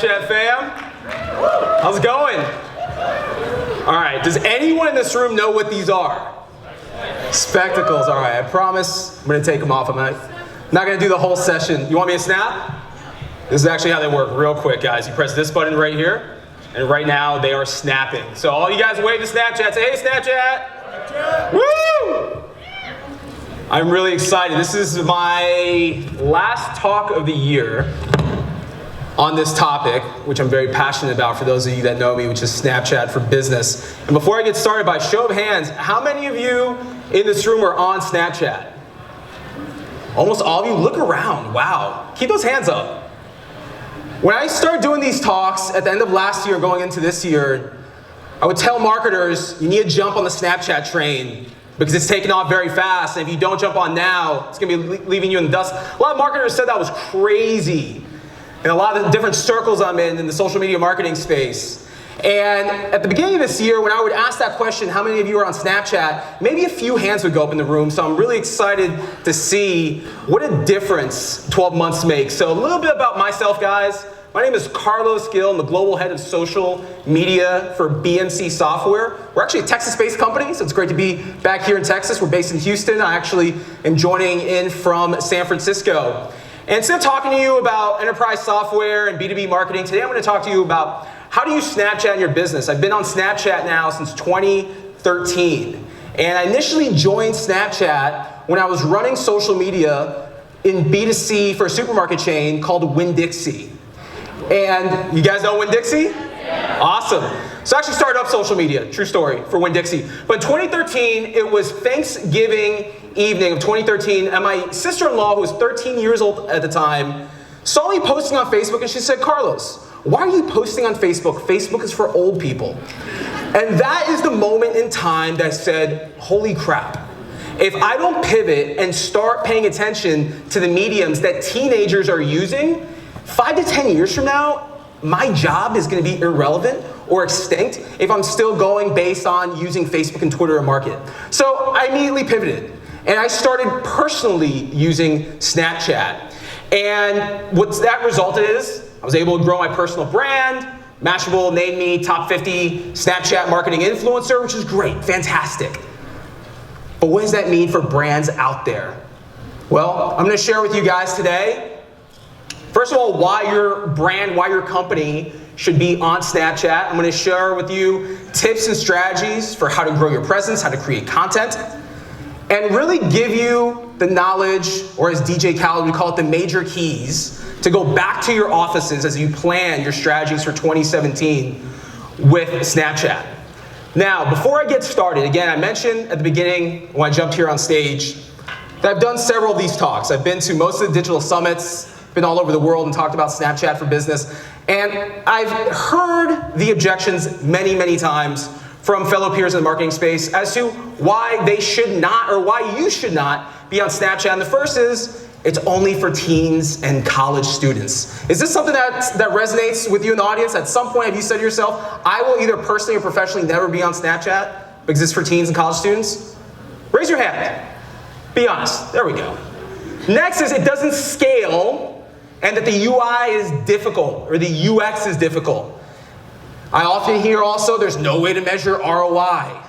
Snapchat fam? How's it going? All right, does anyone in this room know what these are? Spectacles, all right, I promise I'm gonna take them off. I'm not gonna do the whole session. You want me to snap? This is actually how they work real quick, guys. You press this button right here, and right now they are snapping. So all you guys wave to Snapchat, say, hey Snapchat! Snapchat. Woo! I'm really excited. This is my last talk of the year on this topic, which I'm very passionate about for those of you that know me, which is Snapchat for Business. And before I get started, by show of hands, how many of you in this room are on Snapchat? Almost all of you. Look around. Wow. Keep those hands up. When I started doing these talks at the end of last year going into this year, I would tell marketers, you need to jump on the Snapchat train because it's taking off very fast, and if you don't jump on now, it's gonna be leaving you in the dust. A lot of marketers said that was crazy. In a lot of the different circles I'm in the social media marketing space. And at the beginning of this year, when I would ask that question, how many of you are on Snapchat, maybe a few hands would go up in the room, so I'm really excited to see what a difference 12 months makes. So a little bit about myself, guys. My name is Carlos Gil. I'm the global head of social media for BMC Software. We're actually a Texas-based company, so it's great to be back here in Texas. We're based in Houston. I actually am joining in from San Francisco. And instead of talking to you about enterprise software and B2B marketing, today I'm going to talk to you about how do you Snapchat in your business. I've been on Snapchat now since 2013. And I initially joined Snapchat when I was running social media in B2C for a supermarket chain called Winn-Dixie. And you guys know Winn-Dixie? Yeah. Awesome. So I actually started up social media, true story, for Winn-Dixie. But in 2013, it was Thanksgiving evening of 2013, and my sister-in-law, who was 13 years old at the time, saw me posting on Facebook, and she said, Carlos, why are you posting on Facebook? Facebook is for old people. And that is the moment in time that I said, holy crap. If I don't pivot and start paying attention to the mediums that teenagers are using, 5 to 10 years from now, my job is going to be irrelevant or extinct if I'm still going based on using Facebook and Twitter to market. So I immediately pivoted, and I started personally using Snapchat. And what that resulted is, I was able to grow my personal brand. Mashable named me top 50 Snapchat marketing influencer, which is great, fantastic. But what does that mean for brands out there? Well, I'm going to share with you guys today, first of all, why your brand, why your company should be on Snapchat. I'm going to share with you tips and strategies for how to grow your presence, how to create content, and really give you the knowledge, or as DJ Khaled would call it, the major keys to go back to your offices as you plan your strategies for 2017 with Snapchat. Now, before I get started, again, I mentioned at the beginning when I jumped here on stage that I've done several of these talks. I've been to most of the digital summits, been all over the world and talked about Snapchat for Business. And I've heard the objections many, many times from fellow peers in the marketing space as to why they should not, or why you should not be on Snapchat. And the first is, it's only for teens and college students. Is this something that resonates with you in the audience? At some point have you said to yourself, I will either personally or professionally never be on Snapchat because it's for teens and college students? Raise your hand. Be honest. There we go. Next is, it doesn't scale, and that the UI is difficult, or the UX is difficult. I often hear also there's no way to measure ROI.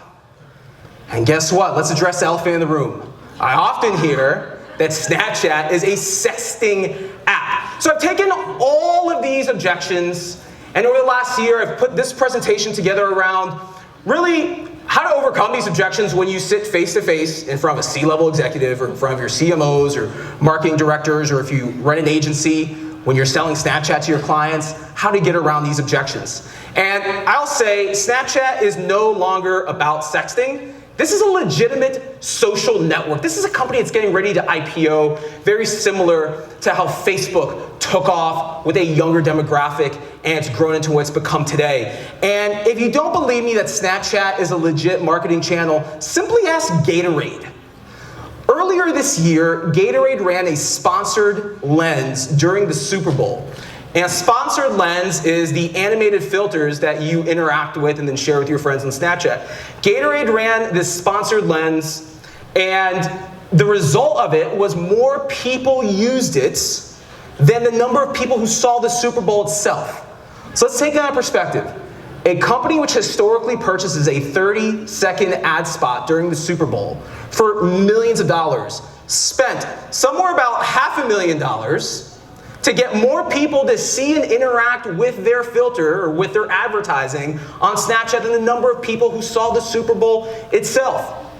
And guess what? Let's address the elephant in the room. I often hear that Snapchat is a sexting app. So I've taken all of these objections, and over the last year I've put this presentation together around really how to overcome these objections when you sit face-to-face in front of a C-level executive, or in front of your CMOs or marketing directors, or if you run an agency, when you're selling Snapchat to your clients, how to get around these objections. And I'll say Snapchat is no longer about sexting. This is a legitimate social network. This is a company that's getting ready to IPO, very similar to how Facebook took off with a younger demographic, and it's grown into what it's become today. And if you don't believe me that Snapchat is a legit marketing channel, simply ask Gatorade. Earlier this year, Gatorade ran a sponsored lens during the Super Bowl. And a sponsored lens is the animated filters that you interact with and then share with your friends on Snapchat. Gatorade ran this sponsored lens, and the result of it was more people used it than the number of people who saw the Super Bowl itself. So let's take that in perspective. A company which historically purchases a 30-second ad spot during the Super Bowl for millions of dollars spent somewhere about $500,000 to get more people to see and interact with their filter or with their advertising on Snapchat than the number of people who saw the Super Bowl itself.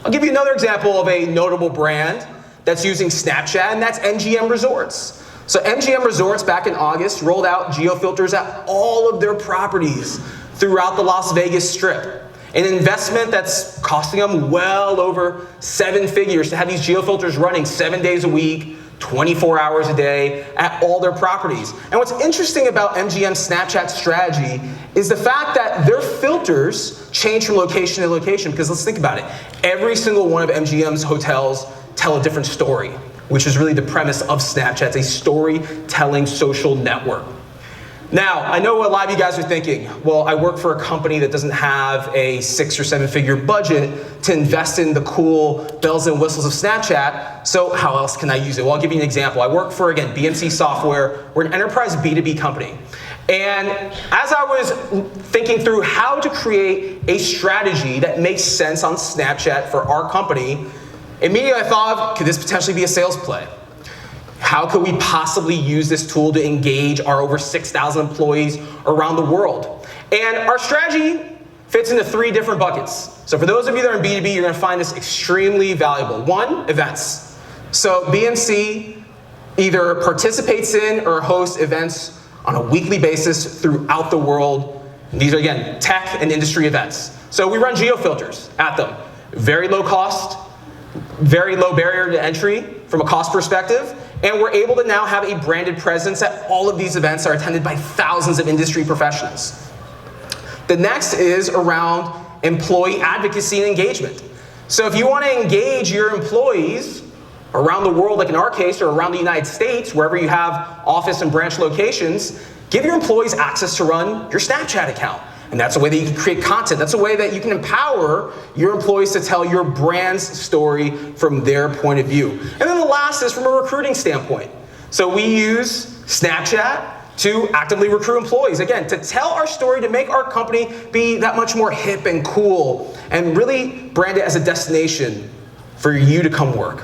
I'll give you another example of a notable brand that's using Snapchat, and that's MGM Resorts. So MGM Resorts back in August rolled out geofilters at all of their properties throughout the Las Vegas Strip. An investment that's costing them well over 7 figures to have these geofilters running 7 days a week, 24 hours a day at all their properties. And what's interesting about MGM's Snapchat strategy is the fact that their filters change from location to location, because let's think about it. Every single one of MGM's hotels tell a different story, which is really the premise of Snapchat. It's a storytelling social network. Now, I know what a lot of you guys are thinking. Well, I work for a company that doesn't have a 6 or 7 figure budget to invest in the cool bells and whistles of Snapchat, so how else can I use it? Well, I'll give you an example. I work for, again, BMC Software. We're an enterprise B2B company. And as I was thinking through how to create a strategy that makes sense on Snapchat for our company, immediately I thought of, could this potentially be a sales play? How could we possibly use this tool to engage our over 6,000 employees around the world? And our strategy fits into 3 different buckets. So for those of you that are in B2B, you're gonna find this extremely valuable. 1, events. So BMC either participates in or hosts events on a weekly basis throughout the world. And these are, again, tech and industry events. So we run geofilters at them. Very low cost, very low barrier to entry from a cost perspective, and we're able to now have a branded presence at all of these events that are attended by thousands of industry professionals. The next is around employee advocacy and engagement. So if you want to engage your employees around the world, like in our case, or around the United States, wherever you have office and branch locations, give your employees access to run your Snapchat account. And that's a way that you can create content. That's a way that you can empower your employees to tell your brand's story from their point of view. And then the last is from a recruiting standpoint. So we use Snapchat to actively recruit employees. Again, to tell our story, to make our company be that much more hip and cool, and really brand it as a destination for you to come work.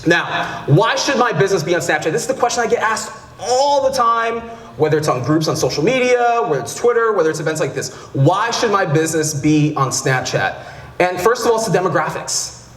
Now, why should my business be on Snapchat? This is the question I get asked all the time, whether it's on groups on social media, whether it's Twitter, whether it's events like this. Why should my business be on Snapchat? And first of all, it's the demographics.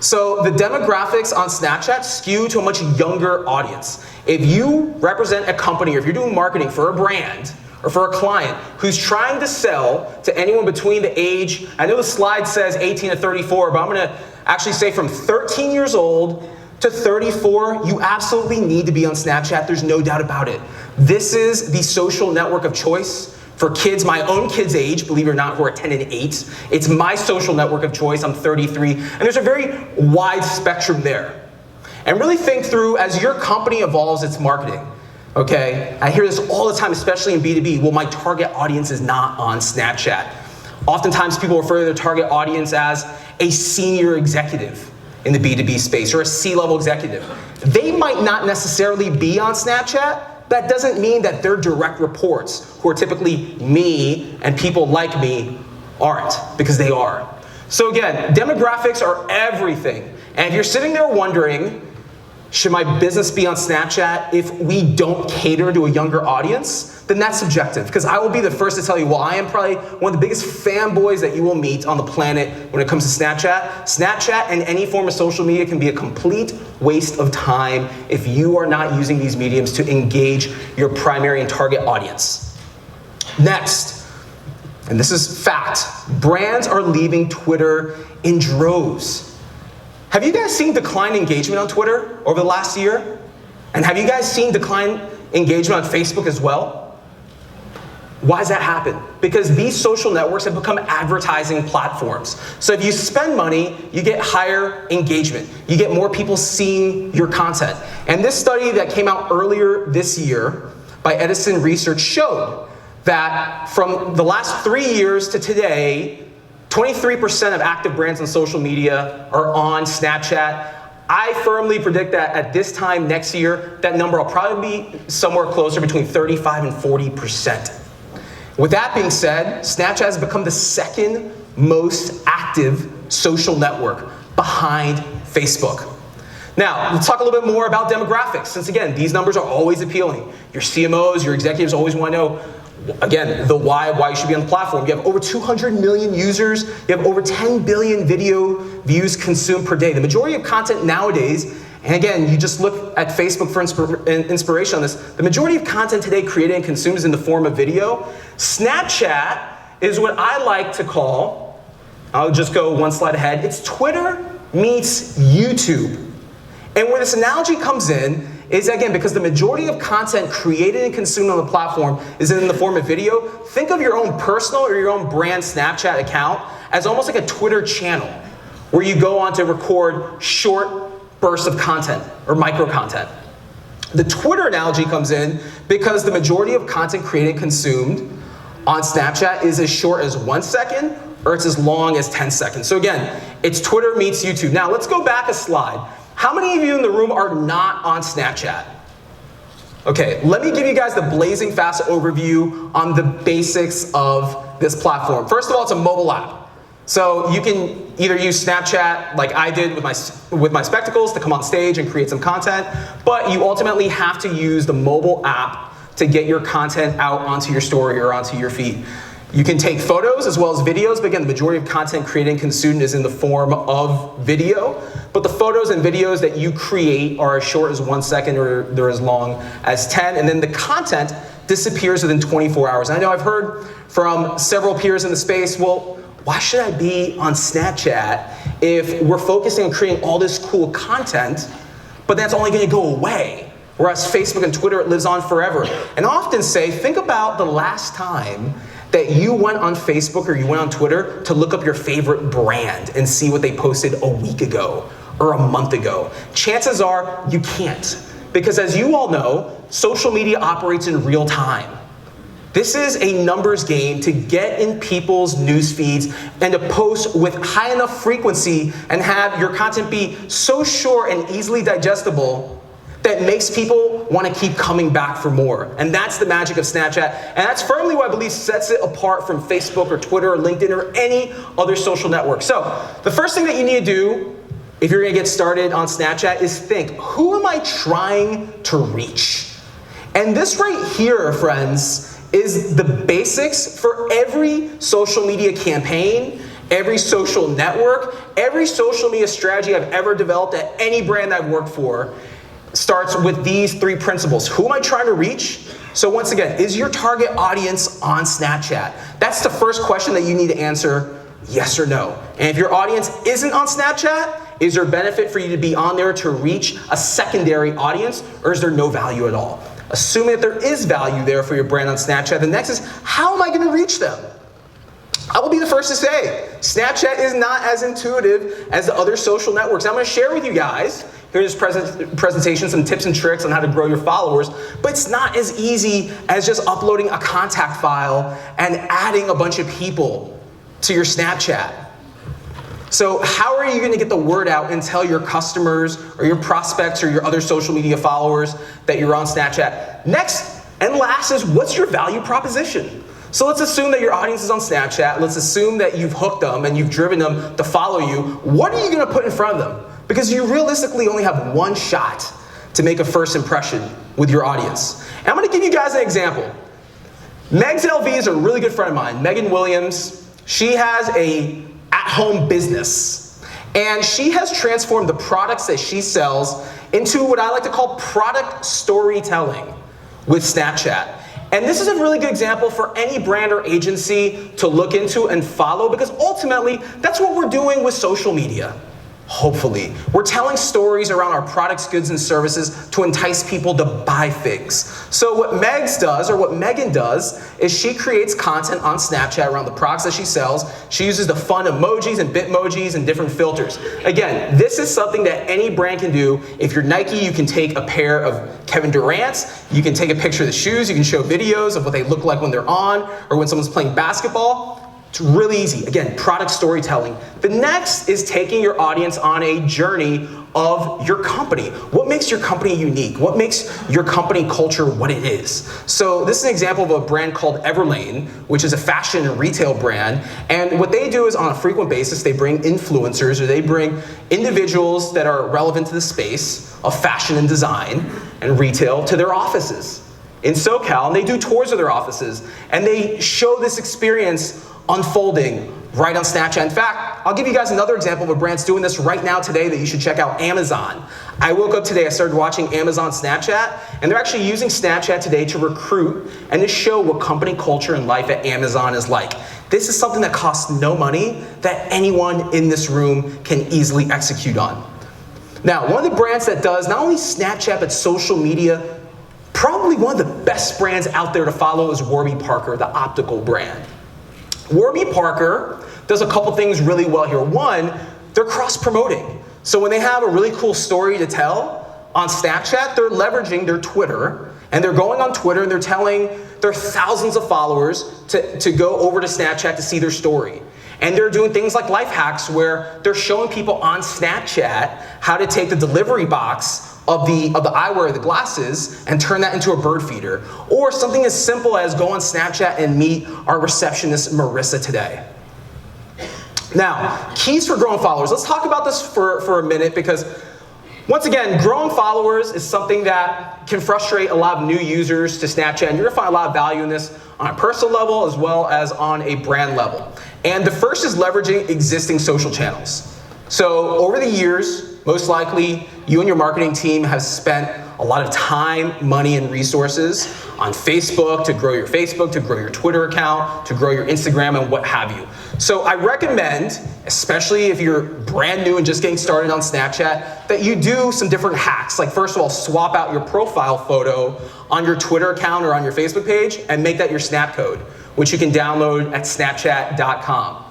So the demographics on Snapchat skew to a much younger audience. If you represent a company, or if you're doing marketing for a brand or for a client who's trying to sell to anyone between the age, I know the slide says 18 to 34, but I'm gonna actually say from 13 years old to 34, you absolutely need to be on Snapchat. There's no doubt about it. This is the social network of choice for kids, my own kids' age, believe it or not, who are 10 and 8. It's my social network of choice. I'm 33, and there's a very wide spectrum there. And really think through, as your company evolves its marketing, okay? I hear this all the time, especially in B2B. Well, my target audience is not on Snapchat. Oftentimes people refer to their target audience as a senior executive in the B2B space, or a C-level executive. They might not necessarily be on Snapchat. That doesn't mean that their direct reports, who are typically me and people like me, aren't, because they are. So again, demographics are everything. And if you're sitting there wondering, should my business be on Snapchat if we don't cater to a younger audience? Then that's subjective, because I will be the first to tell you, well, I am probably one of the biggest fanboys that you will meet on the planet when it comes to Snapchat. Snapchat and any form of social media can be a complete waste of time if you are not using these mediums to engage your primary and target audience. Next, and this is fact, brands are leaving Twitter in droves. Have you guys seen decline engagement on Twitter over the last year? And have you guys seen decline engagement on Facebook as well? Why does that happen? Because these social networks have become advertising platforms. So if you spend money, you get higher engagement. You get more people seeing your content. And this study that came out earlier this year by Edison Research showed that from the last 3 years to today, 23% of active brands on social media are on Snapchat. I firmly predict that at this time next year, that number will probably be somewhere closer between 35 and 40%. With that being said, Snapchat has become the second most active social network behind Facebook. Now, let's talk a little bit more about demographics, since again, these numbers are always appealing. Your CMOs, your executives always want to know, again, the why you should be on the platform. You have over 200 million users. You have over 10 billion video views consumed per day. The majority of content nowadays, and again, you just look at Facebook for inspiration on this, the majority of content today created and consumed is in the form of video. Snapchat is what I like to call, I'll just go one slide ahead, it's Twitter meets YouTube. And where this analogy comes in is, again, because the majority of content created and consumed on the platform is in the form of video, think of your own personal or your own brand Snapchat account as almost like a Twitter channel where you go on to record short bursts of content or micro content. The Twitter analogy comes in because the majority of content created and consumed on Snapchat is as short as 1 second or it's as long as 10 seconds. So again, it's Twitter meets YouTube. Now let's go back a slide. How many of you in the room are not on Snapchat? Okay, let me give you guys the blazing fast overview on the basics of this platform. First of all, it's a mobile app. So you can either use Snapchat like I did with my spectacles to come on stage and create some content, but you ultimately have to use the mobile app to get your content out onto your story or onto your feed. You can take photos as well as videos, but again, the majority of content created and consumed is in the form of video. But the photos and videos that you create are as short as 1 second or they're as long as 10, and then the content disappears within 24 hours. I know I've heard from several peers in the space, well, why should I be on Snapchat if we're focusing on creating all this cool content, but that's only gonna go away? Whereas Facebook and Twitter, it lives on forever. And I often say, think about the last time that you went on Facebook or you went on Twitter to look up your favorite brand and see what they posted a week ago or a month ago. Chances are you can't, because as you all know, social media operates in real time. This is a numbers game to get in people's news feeds and to post with high enough frequency and have your content be so short and easily digestible that makes people want to keep coming back for more. And that's the magic of Snapchat. And that's firmly what I believe sets it apart from Facebook or Twitter or LinkedIn or any other social network. So the first thing that you need to do if you're gonna get started on Snapchat is think, who am I trying to reach? And this right here, friends, is the basics for every social media campaign, every social network, every social media strategy I've ever developed at any brand I've worked for starts with these three principles. Who am I trying to reach? So once again, is your target audience on Snapchat? That's the first question that you need to answer, yes or no. And if your audience isn't on Snapchat, is there benefit for you to be on there to reach a secondary audience, or is there no value at all? Assuming that there is value there for your brand on Snapchat, the next is, how am I gonna reach them? I will be the first to say, Snapchat is not as intuitive as the other social networks. I'm gonna share with you guys, here's this presentation, some tips and tricks on how to grow your followers, but it's not as easy as just uploading a contact file and adding a bunch of people to your Snapchat. So how are you gonna get the word out and tell your customers or your prospects or your other social media followers that you're on Snapchat? Next and last is, what's your value proposition? So let's assume that your audience is on Snapchat. Let's assume that you've hooked them and you've driven them to follow you. What are you gonna put in front of them? Because you realistically only have one shot to make a first impression with your audience. And I'm gonna give you guys an example. Meg's LV is a really good friend of mine, Megan Williams. She has a at-home business, and she has transformed the products that she sells into what I like to call product storytelling with Snapchat. And this is a really good example for any brand or agency to look into and follow, because ultimately, that's what we're doing with social media. Hopefully. We're telling stories around our products, goods, and services to entice people to buy things. So what Megs does, or what Megan does, is she creates content on Snapchat around the products that she sells. She uses the fun emojis and bitmojis and different filters. Again, this is something that any brand can do. If you're Nike, you can take a pair of Kevin Durant's, you can take a picture of the shoes, you can show videos of what they look like when they're on, or when someone's playing basketball. It's really easy. Again, product storytelling. The next is taking your audience on a journey of your company. What makes your company unique? What makes your company culture what it is? So this is an example of a brand called Everlane, which is a fashion and retail brand. And what they do is on a frequent basis, they bring influencers, or they bring individuals that are relevant to the space of fashion and design and retail to their offices in SoCal, and they do tours of their offices, and they show this experience unfolding right on Snapchat. In fact, I'll give you guys another example of a brand's doing this right now today that you should check out, Amazon. I woke up today, I started watching Amazon Snapchat, and they're actually using Snapchat today to recruit and to show what company culture and life at Amazon is like. This is something that costs no money that anyone in this room can easily execute on. Now, one of the brands that does not only Snapchat, but social media, probably one of the best brands out there to follow is Warby Parker, the optical brand. Warby Parker does a couple things really well here. One, they're cross-promoting. So when they have a really cool story to tell on Snapchat, they're leveraging their Twitter, and they're going on Twitter and they're telling their thousands of followers to go over to Snapchat to see their story. And they're doing things like life hacks where they're showing people on Snapchat how to take the delivery box of the eyewear, the glasses, and turn that into a bird feeder. Or something as simple as go on Snapchat and meet our receptionist, Marissa, today. Now, keys for growing followers. Let's talk about this for a minute, because once again, growing followers is something that can frustrate a lot of new users to Snapchat, and you're gonna find a lot of value in this on a personal level as well as on a brand level. And the first is leveraging existing social channels. So over the years, most likely, you and your marketing team have spent a lot of time, money, and resources on Facebook to grow your Twitter account, to grow your Instagram, and what have you. So I recommend, especially if you're brand new and just getting started on Snapchat, that you do some different hacks. Like, first of all, swap out your profile photo on your Twitter account or on your Facebook page and make that your snap code, which you can download at snapchat.com.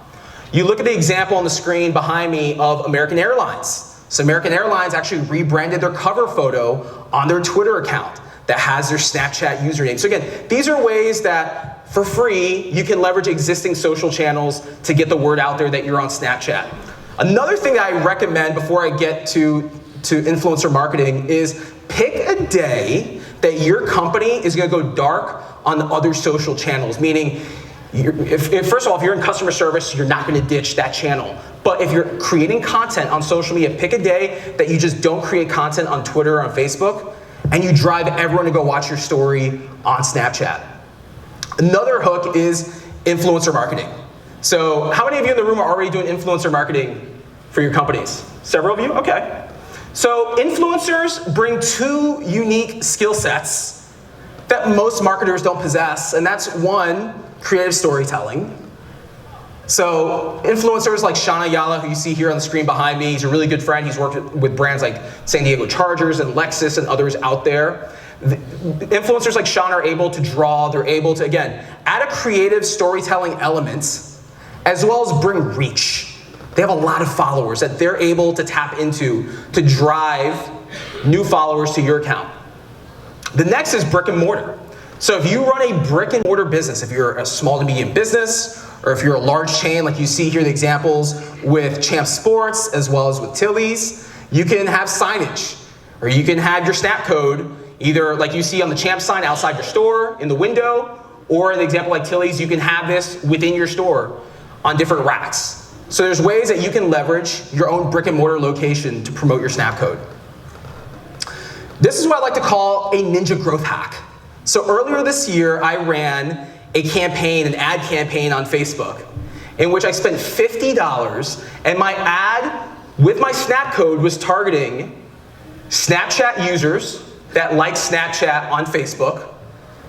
You look at the example on the screen behind me of American Airlines. So American Airlines actually rebranded their cover photo on their Twitter account that has their Snapchat username. So again, these are ways that for free you can leverage existing social channels to get the word out there that you're on Snapchat. Another thing that I recommend before I get to influencer marketing is pick a day that your company is gonna go dark on other social channels, meaning first of all, if you're in customer service, you're not gonna ditch that channel. But if you're creating content on social media, pick a day that you just don't create content on Twitter or on Facebook, and you drive everyone to go watch your story on Snapchat. Another hook is influencer marketing. So how many of you in the room are already doing influencer marketing for your companies? Several of you? Okay. So influencers bring two unique skill sets that most marketers don't possess, and that's one, creative storytelling. So influencers like Sean Ayala, who you see here on the screen behind me, he's a really good friend. He's worked with brands like San Diego Chargers and Lexus and others out there. Influencers like Sean are able to draw, they're able to, again, add a creative storytelling element as well as bring reach. They have a lot of followers that they're able to tap into to drive new followers to your account. The next is brick and mortar. So if you run a brick and mortar business, if you're a small to medium business, or if you're a large chain like you see here the examples with Champ Sports as well as with Tilly's, you can have signage, or you can have your snap code either like you see on the Champ sign outside your store in the window, or in the example like Tilly's, you can have this within your store on different racks. So there's ways that you can leverage your own brick and mortar location to promote your snap code. This is what I like to call a ninja growth hack. So earlier this year, I ran a campaign, an ad campaign on Facebook, in which I spent $50, and my ad with my snap code was targeting Snapchat users that like Snapchat on Facebook.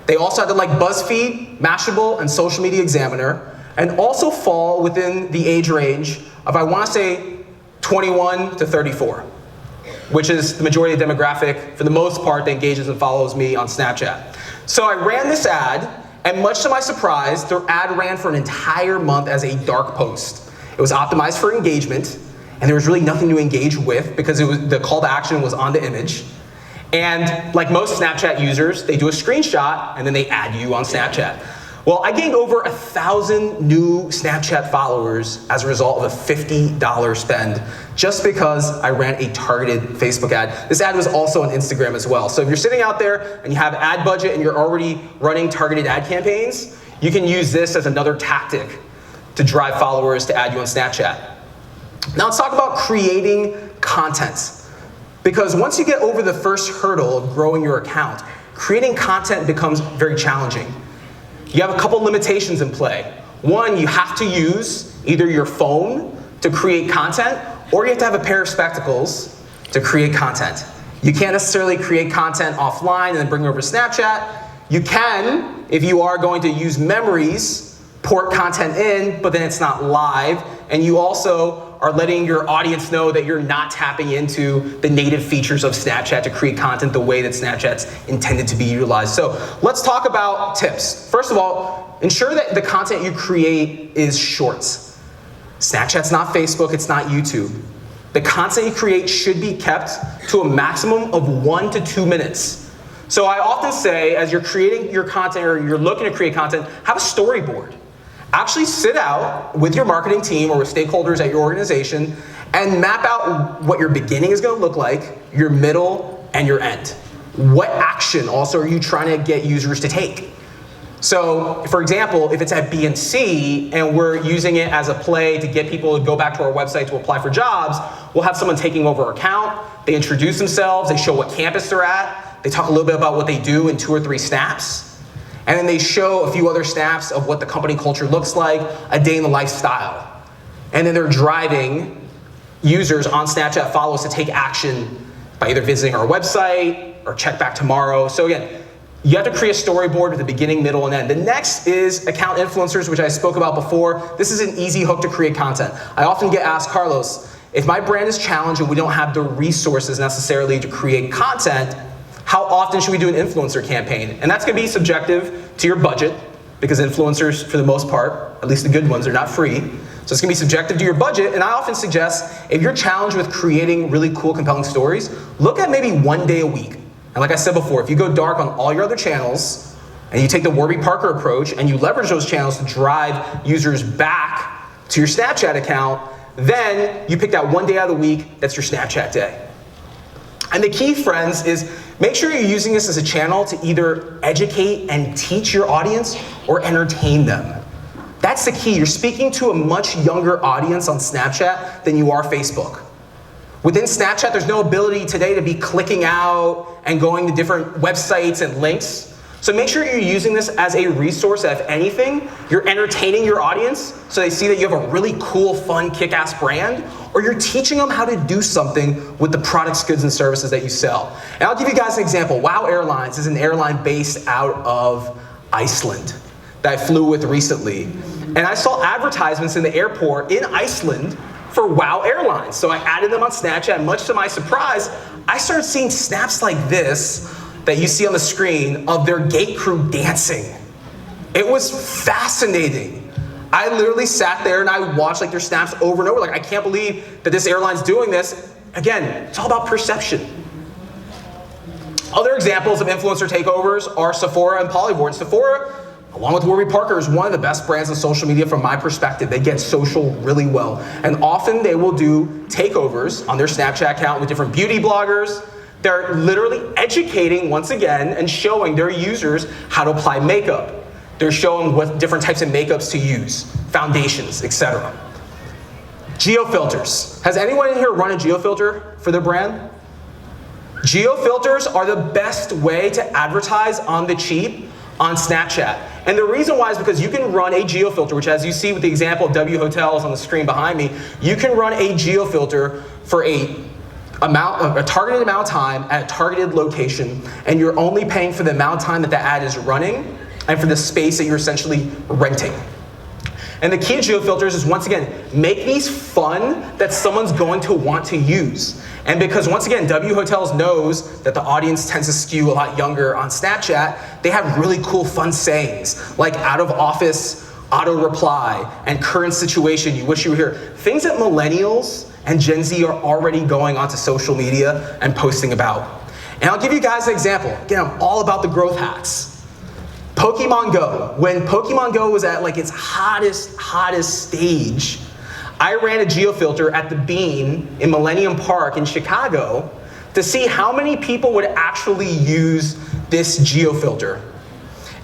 They also had to like BuzzFeed, Mashable, and Social Media Examiner, and also fall within the age range of, I want to say, 21 to 34, which is the majority of the demographic, for the most part, that engages and follows me on Snapchat. So I ran this ad, and much to my surprise, the ad ran for an entire month as a dark post. It was optimized for engagement, and there was really nothing to engage with because the call to action was on the image. And like most Snapchat users, they do a screenshot and then they add you on Snapchat. Well, I gained over 1,000 new Snapchat followers as a result of a $50 spend just because I ran a targeted Facebook ad. This ad was also on Instagram as well. So if you're sitting out there and you have ad budget and you're already running targeted ad campaigns, you can use this as another tactic to drive followers to add you on Snapchat. Now let's talk about creating content. Because once you get over the first hurdle of growing your account, creating content becomes very challenging. You have a couple limitations in play. One, you have to use either your phone to create content, or you have to have a pair of spectacles to create content. You can't necessarily create content offline and then bring it over to Snapchat. You can, if you are going to use memories, port content in, but then it's not live, and you also are letting your audience know that you're not tapping into the native features of Snapchat to create content the way that Snapchat's intended to be utilized. So let's talk about tips. First of all, ensure that the content you create is shorts. Snapchat's not Facebook, it's not YouTube. The content you create should be kept to a maximum of 1 to 2 minutes. So I often say, as you're creating your content or you're looking to create content, have a storyboard. Actually sit out with your marketing team or with stakeholders at your organization and map out what your beginning is going to look like, your middle, and your end. What action also are you trying to get users to take? So, for example, if it's at B and C and we're using it as a play to get people to go back to our website to apply for jobs, we'll have someone taking over our account, they introduce themselves, they show what campus they're at, they talk a little bit about what they do in 2 or 3 snaps. And then they show a few other snaps of what the company culture looks like, a day in the lifestyle. And then they're driving users on Snapchat followers to take action by either visiting our website or check back tomorrow. So again, you have to create a storyboard with the beginning, middle, and end. The next is account influencers, which I spoke about before. This is an easy hook to create content. I often get asked, Carlos, if my brand is challenged and we don't have the resources necessarily to create content, how often should we do an influencer campaign? And that's going to be subjective to your budget, because influencers, for the most part, at least the good ones, are not free. So it's going to be subjective to your budget. And I often suggest, if you're challenged with creating really cool, compelling stories, look at maybe 1 day a week. And like I said before, if you go dark on all your other channels, and you take the Warby Parker approach, and you leverage those channels to drive users back to your Snapchat account, then you pick that 1 day out of the week, that's your Snapchat day. And the key, friends, is make sure you're using this as a channel to either educate and teach your audience or entertain them. That's the key. You're speaking to a much younger audience on Snapchat than you are Facebook. Within Snapchat, there's no ability today to be clicking out and going to different websites and links. So make sure you're using this as a resource that, if anything, you're entertaining your audience so they see that you have a really cool, fun, kick-ass brand, or you're teaching them how to do something with the products, goods, and services that you sell. And I'll give you guys an example. WOW Airlines is an airline based out of Iceland that I flew with recently. And I saw advertisements in the airport in Iceland for WOW Airlines. So I added them on Snapchat, and much to my surprise, I started seeing snaps like this that you see on the screen of their gate crew dancing. It was fascinating. I literally sat there and I watched like their snaps over and over. Like, I can't believe that this airline's doing this. Again, it's all about perception. Other examples of influencer takeovers are Sephora and Polyvore. And Sephora, along with Warby Parker, is one of the best brands on social media from my perspective. They get social really well. And often they will do takeovers on their Snapchat account with different beauty bloggers. They're literally educating, once again, and showing their users how to apply makeup. They're showing what different types of makeups to use, foundations, etc. Geofilters. Has anyone in here run a geofilter for their brand? Geofilters are the best way to advertise on the cheap on Snapchat. And the reason why is because you can run a geofilter, which, as you see with the example of W Hotels on the screen behind me, you can run a geofilter for a targeted amount of time at a targeted location, and you're only paying for the amount of time that the ad is running and for the space that you're essentially renting. And the key to geofilters is, once again, make these fun that someone's going to want to use. And because, once again, W Hotels knows that the audience tends to skew a lot younger on Snapchat, they have really cool, fun sayings like out of office, auto reply, and current situation, you wish you were here. Things that millennials and Gen Z are already going onto social media and posting about. And I'll give you guys an example. Again, I'm all about the growth hacks. Pokemon Go. When Pokemon Go was at like its hottest stage, I ran a geofilter at the Bean in Millennium Park in Chicago to see how many people would actually use this geofilter.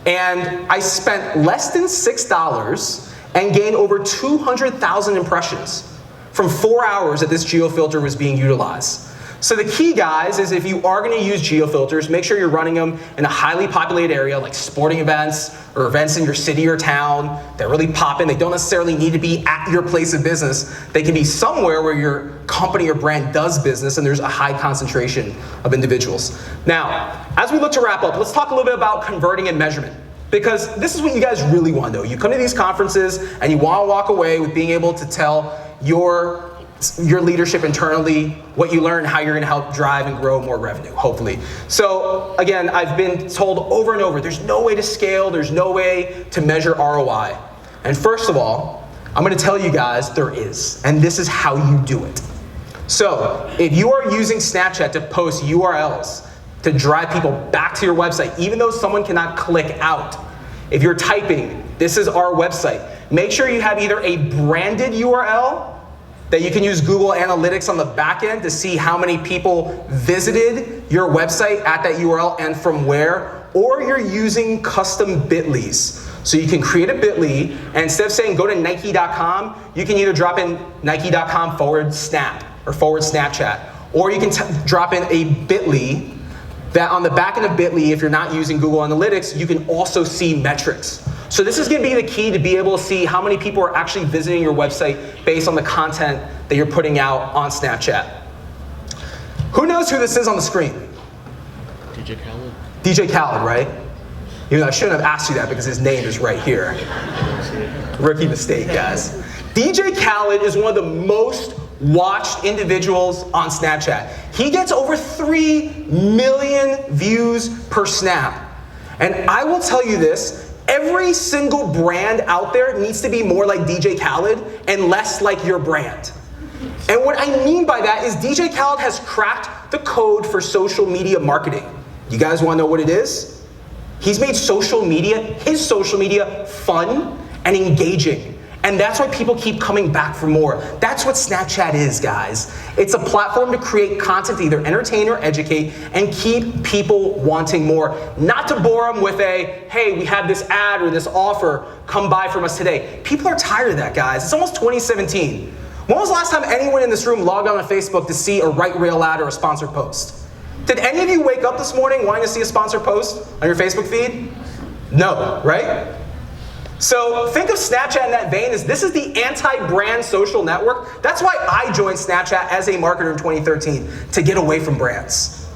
And I spent less than $6 and gained over 200,000 impressions from 4 hours that this geofilter was being utilized. So the key, guys, is if you are going to use geofilters, make sure you're running them in a highly populated area like sporting events or events in your city or town that really pop in. They don't necessarily need to be at your place of business. They can be somewhere where your company or brand does business and there's a high concentration of individuals. Now, as we look to wrap up, let's talk a little bit about converting and measurement. Because this is what you guys really want to know. You come to these conferences and you want to walk away with being able to tell your leadership internally what you learn, how you're going to help drive and grow more revenue, hopefully. So again, I've been told over and over, there's no way to scale, there's no way to measure ROI. And first of all, I'm going to tell you guys there is, and this is how you do it. So if you are using Snapchat to post URLs to drive people back to your website, even though someone cannot click out, if you're typing, this is our website, make sure you have either a branded URL that you can use Google Analytics on the back end to see how many people visited your website at that URL and from where, or you're using custom bit.lys. So you can create a bit.ly, and instead of saying go to Nike.com, you can either drop in Nike.com/snap or /Snapchat, or you can drop in a bit.ly that on the back end of bit.ly, if you're not using Google Analytics, you can also see metrics. So this is going to be the key to be able to see how many people are actually visiting your website based on the content that you're putting out on Snapchat. Who knows who this is on the screen? DJ Khaled. DJ Khaled, right? Even though I shouldn't have asked you that because his name is right here. Rookie mistake, guys. DJ Khaled is one of the most watched individuals on Snapchat. He gets over 3 million views per snap. And I will tell you this, every single brand out there needs to be more like DJ Khaled and less like your brand. And what I mean by that is DJ Khaled has cracked the code for social media marketing. You guys want to know what it is? He's made social media, his social media, fun and engaging. And that's why people keep coming back for more. That's what Snapchat is, guys. It's a platform to create content to either entertain or educate and keep people wanting more. Not to bore them with a, hey, we have this ad or this offer, come buy from us today. People are tired of that, guys. It's almost 2017. When was the last time anyone in this room logged on to Facebook to see a right rail ad or a sponsored post? Did any of you wake up this morning wanting to see a sponsored post on your Facebook feed? No, right? So think of Snapchat in that vein as this is the anti-brand social network. That's why I joined Snapchat as a marketer in 2013, to get away from brands.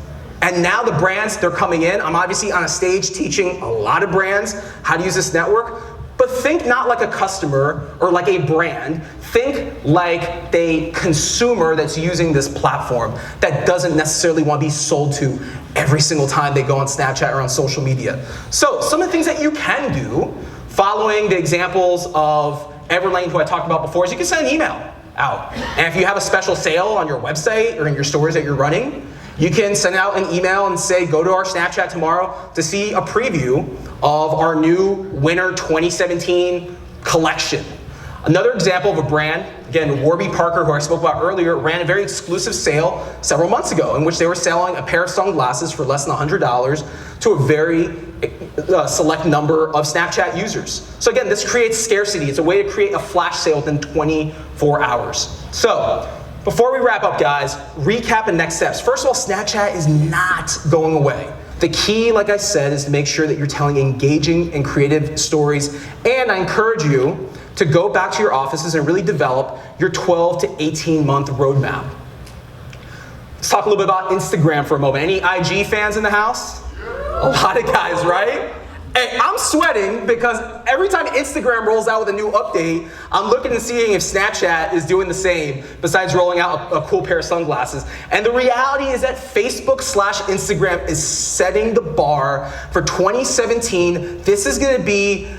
And now the brands, they're coming in. I'm obviously on a stage teaching a lot of brands how to use this network. But think not like a customer or like a brand. Think like a consumer that's using this platform that doesn't necessarily want to be sold to every single time they go on Snapchat or on social media. So some of the things that you can do, following the examples of Everlane, who I talked about before, is you can send an email out. And if you have a special sale on your website or in your stores that you're running, you can send out an email and say, go to our Snapchat tomorrow to see a preview of our new Winter 2017 collection. Another example of a brand, again, Warby Parker, who I spoke about earlier, ran a very exclusive sale several months ago in which they were selling a pair of sunglasses for less than $100 to a very select number of Snapchat users. So again, this creates scarcity. It's a way to create a flash sale within 24 hours. So before we wrap up, guys, recap and next steps. First of all, Snapchat is not going away. The key, like I said, is to make sure that you're telling engaging and creative stories. And I encourage you to go back to your offices and really develop your 12 to 18 month roadmap. Let's talk a little bit about Instagram for a moment. Any IG fans in the house? A lot of guys, right? Hey, I'm sweating because every time Instagram rolls out with a new update, I'm looking and seeing if Snapchat is doing the same besides rolling out a cool pair of sunglasses. And the reality is that Facebook/Instagram is setting the bar for 2017. This is going to be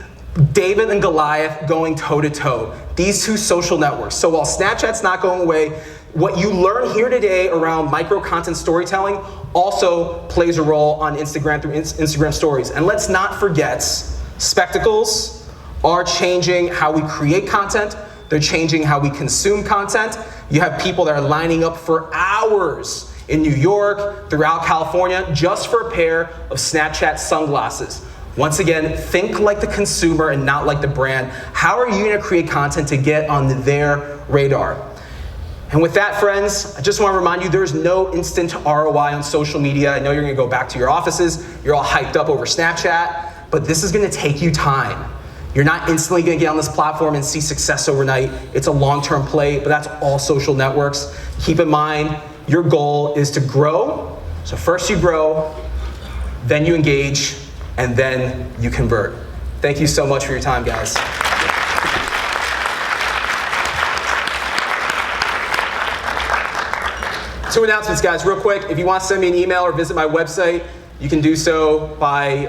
David and Goliath going toe-to-toe. These two social networks. So while Snapchat's not going away, what you learn here today around micro content storytelling also plays a role on Instagram through Instagram stories. And let's not forget, spectacles are changing how we create content. They're changing how we consume content. You have people that are lining up for hours in New York, throughout California, just for a pair of Snapchat sunglasses. Once again, think like the consumer and not like the brand. How are you gonna create content to get on their radar? And with that, friends, I just want to remind you there's no instant ROI on social media. I know you're going to go back to your offices. You're all hyped up over Snapchat, but this is going to take you time. You're not instantly going to get on this platform and see success overnight. It's a long-term play, but that's all social networks. Keep in mind, your goal is to grow. So first you grow, then you engage, and then you convert. Thank you so much for your time, guys. 2 announcements, guys, real quick. If you want to send me an email or visit my website, you can do so by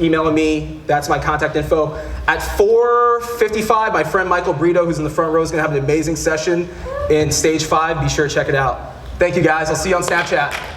emailing me. That's my contact info. At 4:55, my friend Michael Brito, who's in the front row, is going to have an amazing session in stage 5. Be sure to check it out. Thank you, guys. I'll see you on Snapchat.